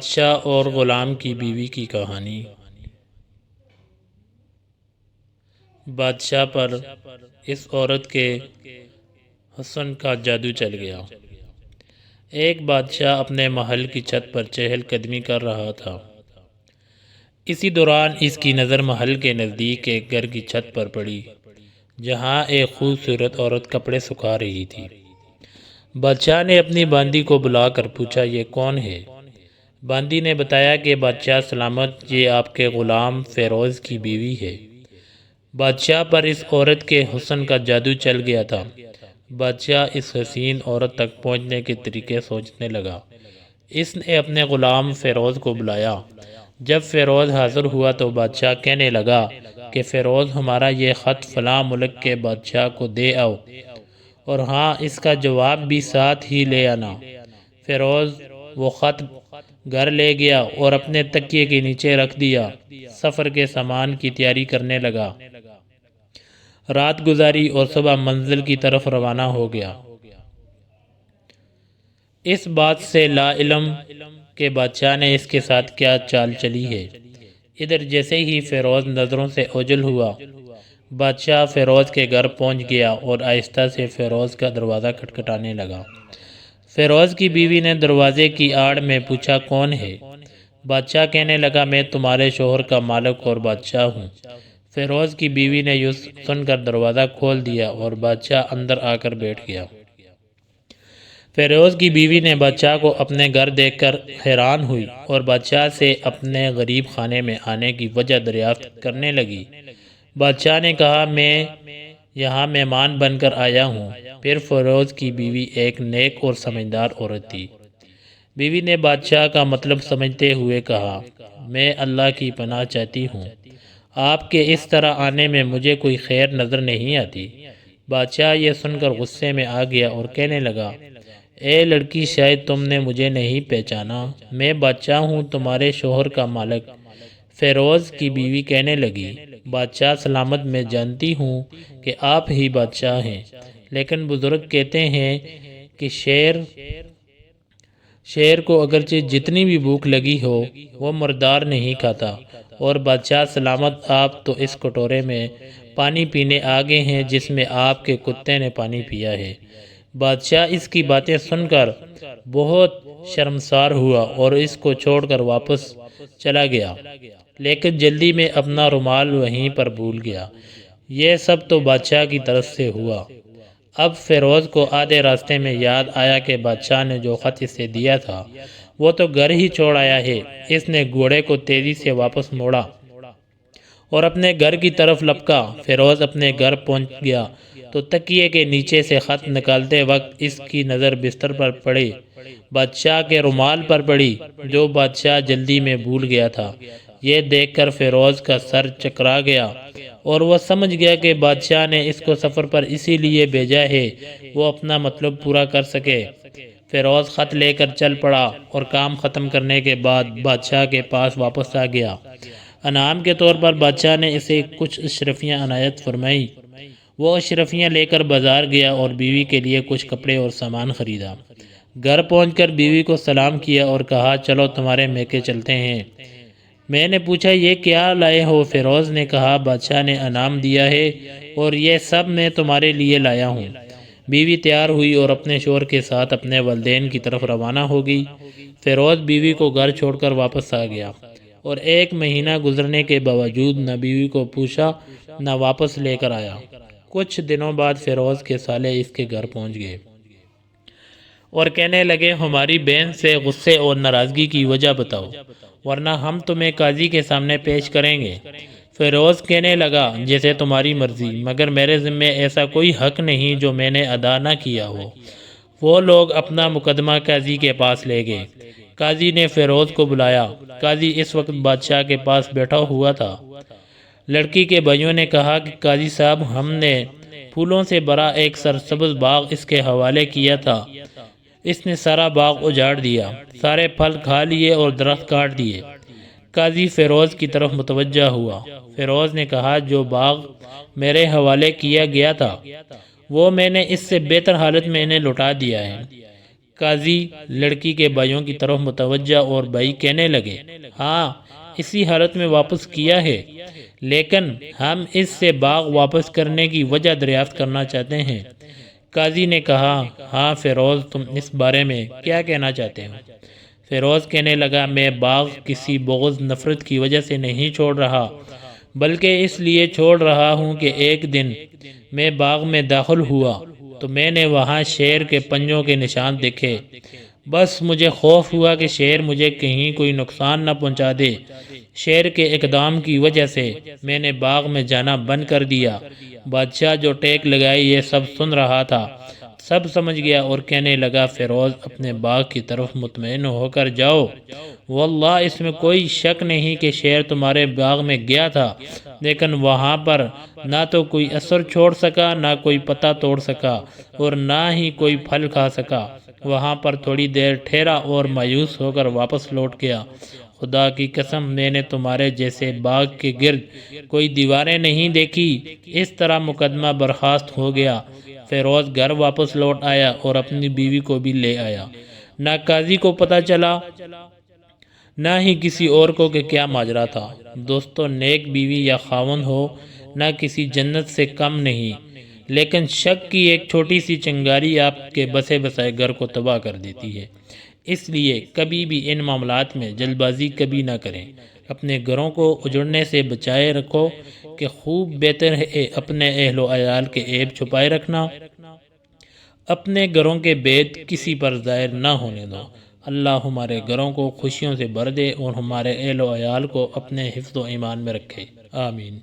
بادشاہ اور غلام کی بیوی کی کہانی۔ بادشاہ پر اس عورت کے حسن کا جادو چل گیا۔ ایک بادشاہ اپنے محل کی چھت پر چہل قدمی کر رہا تھا۔ اسی دوران اس کی نظر محل کے نزدیک ایک گھر کی چھت پر پڑی، جہاں ایک خوبصورت عورت کپڑے سکھا رہی تھی۔ بادشاہ نے اپنی باندی کو بلا کر پوچھا، یہ کون ہے؟ باندی نے بتایا کہ بادشاہ سلامت، یہ آپ کے غلام فیروز کی بیوی ہے۔ بادشاہ پر اس عورت کے حسن کا جادو چل گیا تھا۔ بادشاہ اس حسین عورت تک پہنچنے کے طریقے سوچنے لگا۔ اس نے اپنے غلام فیروز کو بلایا۔ جب فیروز حاضر ہوا تو بادشاہ کہنے لگا کہ فیروز، ہمارا یہ خط فلاں ملک کے بادشاہ کو دے آؤ، اور ہاں، اس کا جواب بھی ساتھ ہی لے آنا۔ فیروز وہ خط گھر لے گیا اور اپنے تکیے کے نیچے رکھ دیا۔ سفر کے سامان کی تیاری کرنے لگا۔ رات گزاری اور صبح منزل کی طرف روانہ ہو گیا۔ اس بات سے لا علم کہ بادشاہ نے اس کے ساتھ کیا چال چلی ہے۔ ادھر جیسے ہی فیروز نظروں سے اوجھل ہوا، بادشاہ فیروز کے گھر پہنچ گیا اور آہستہ سے فیروز کا دروازہ کھٹکھٹانے لگا۔ فیروز کی بیوی نے دروازے کی آڑ میں پوچھا، کون ہے؟ بادشاہ کہنے لگا، میں تمہارے شوہر کا مالک اور بادشاہ ہوں۔ فیروز کی بیوی نے یوں سن کر دروازہ کھول دیا اور بادشاہ اندر آ کر بیٹھ گیا۔ فیروز کی بیوی نے بادشاہ کو اپنے گھر دیکھ کر حیران ہوئی اور بادشاہ سے اپنے غریب خانے میں آنے کی وجہ دریافت کرنے لگی۔ بادشاہ نے کہا، میں یہاں مہمان بن کر آیا ہوں۔ پھر فیروز کی بیوی ایک نیک اور سمجھدار عورت تھی۔ بیوی نے بادشاہ کا مطلب سمجھتے ہوئے کہا، میں اللہ کی پناہ چاہتی ہوں، آپ کے اس طرح آنے میں مجھے کوئی خیر نظر نہیں آتی۔ بادشاہ یہ سن کر غصے میں آ گیا اور کہنے لگا، اے لڑکی، شاید تم نے مجھے نہیں پہچانا، میں بادشاہ ہوں، تمہارے شوہر کا مالک۔ فیروز کی بیوی کہنے لگی، بادشاہ سلامت، میں جانتی ہوں کہ آپ ہی بادشاہ ہیں، لیکن بزرگ کہتے ہیں کہ شیر کو اگرچہ جتنی بھی بھوک لگی ہو، وہ مردار نہیں کھاتا، اور بادشاہ سلامت، آپ تو اس کٹورے میں پانی پینے آگے ہیں جس میں آپ کے کتے نے پانی پیا ہے۔ بادشاہ اس کی باتیں سن کر بہت شرمسار ہوا اور اس کو چھوڑ کر واپس چلا گیا، لیکن جلدی میں اپنا رومال وہیں پر بھول گیا۔ یہ سب تو بادشاہ کی طرف سے ہوا۔ اب فیروز کو آدھے راستے میں یاد آیا کہ بادشاہ نے جو خط اسے دیا تھا وہ تو گھر ہی چھوڑ آیا ہے۔ اس نے گھوڑے کو تیزی سے واپس موڑا اور اپنے گھر کی طرف لپکا۔ فیروز اپنے گھر پہنچ گیا تو تکیے کے نیچے سے خط نکالتے وقت اس کی نظر بستر پر پڑے بادشاہ کے رومال پر پڑی، جو بادشاہ جلدی میں بھول گیا تھا۔ یہ دیکھ کر فیروز کا سر چکرا گیا اور وہ سمجھ گیا کہ بادشاہ نے اس کو سفر پر اسی لیے بھیجا ہے، وہ اپنا مطلب پورا کر سکے۔ فیروز خط لے کر چل پڑا اور کام ختم کرنے کے بعد بادشاہ کے پاس واپس آ گیا۔ انعام کے طور پر بادشاہ نے اسے کچھ اشرفیاں عنایت فرمائی۔ وہ اشرفیاں لے کر بازار گیا اور بیوی کے لیے کچھ کپڑے اور سامان خریدا۔ گھر پہنچ کر بیوی کو سلام کیا اور کہا، چلو تمہارے میکے چلتے ہیں۔ میں نے پوچھا، یہ کیا لائے ہو؟ فیروز نے کہا، بادشاہ نے انعام دیا ہے اور یہ سب میں تمہارے لیے لایا ہوں۔ بیوی تیار ہوئی اور اپنے شوہر کے ساتھ اپنے والدین کی طرف روانہ ہو گئی۔ فیروز بیوی کو گھر چھوڑ کر واپس آ گیا اور 1 مہینہ گزرنے کے باوجود نہ بیوی کو پوچھا نہ واپس لے کر آیا۔ کچھ دنوں بعد فیروز کے سالے اس کے گھر پہنچ گئے اور کہنے لگے، ہماری بہن سے غصے اور ناراضگی کی وجہ بتاؤ، ورنہ ہم تمہیں قاضی کے سامنے پیش کریں گے۔ فیروز کہنے لگا، جیسے تمہاری مرضی، مگر میرے ذمے ایسا کوئی حق نہیں جو میں نے ادا نہ کیا ہو۔ وہ لوگ اپنا مقدمہ قاضی کے پاس لے گئے۔ قاضی نے فیروز کو بلایا۔ قاضی اس وقت بادشاہ کے پاس بیٹھا ہوا تھا۔ لڑکی کے بھائیوں نے کہا کہ قاضی صاحب، ہم نے پھولوں سے بھرا ایک سرسبز باغ اس کے حوالے کیا تھا، اس نے سارا باغ اجاڑ دیا، سارے پھل کھا لیے اور درخت کاٹ دیے۔ قاضی فیروز کی طرف متوجہ ہوا۔ فیروز نے کہا، جو باغ میرے حوالے کیا گیا تھا وہ میں نے اس سے بہتر حالت میں انہیں لوٹا دیا ہے۔ قاضی لڑکی کے بھائیوں کی طرف متوجہ اور بھائی کہنے لگے ہاں اسی حالت میں واپس کیا ہے، لیکن ہم اس سے باغ واپس کرنے کی وجہ دریافت کرنا چاہتے ہیں۔ قاضی نے کہا ہاں فیروز تم اس بارے میں کیا کہنا چاہتے ہو؟ فیروز کہنے لگا میں باغ کسی بغض نفرت کی وجہ سے نہیں چھوڑ رہا، بلکہ اس لیے چھوڑ رہا ہوں کہ ایک دن میں باغ میں داخل ہوا تو میں نے وہاں شیر کے پنجوں کے نشان دیکھے، بس مجھے خوف ہوا کہ شیر مجھے کہیں کوئی نقصان نہ پہنچا دے۔ شیر کے اقدام کی وجہ سے میں نے باغ میں جانا بند کر دیا۔ بادشاہ جو ٹیک لگائے یہ سب سن رہا تھا، سب سمجھ گیا اور کہنے لگا فیروز اپنے باغ کی طرف مطمئن ہو کر جاؤ، واللہ اس میں کوئی شک نہیں کہ شیر تمہارے باغ میں گیا تھا، لیکن وہاں پر نہ تو کوئی اثر چھوڑ سکا، نہ کوئی پتا توڑ سکا اور نہ ہی کوئی پھل کھا سکا۔ وہاں پر تھوڑی دیر ٹھہرا اور مایوس ہو کر واپس لوٹ گیا۔ خدا کی قسم میں نے تمہارے جیسے باغ کے گرد کوئی دیواریں نہیں دیکھی۔ اس طرح مقدمہ برخاست ہو گیا۔ فیروز گھر واپس لوٹ آیا اور اپنی بیوی کو بھی لے آیا۔ نہ قاضی کو پتہ چلا نہ ہی کسی اور کو کہ کیا ماجرا تھا۔ دوستو نیک بیوی یا خاوند ہو نہ کسی جنت سے کم نہیں، لیکن شک کی ایک چھوٹی سی چنگاری آپ کے بسے بسائے گھر کو تباہ کر دیتی ہے۔ اس لیے کبھی بھی ان معاملات میں جلد بازی کبھی نہ کریں۔ اپنے گھروں کو اجڑنے سے بچائے رکھو کہ خوب بہتر ہے اپنے اہل و عیال کے عیب چھپائے رکھنا، اپنے گھروں کے بید کسی پر ظاہر نہ ہونے دو۔ اللہ ہمارے گھروں کو خوشیوں سے بھر دے اور ہمارے اہل و عیال کو اپنے حفظ و ایمان میں رکھے، آمین۔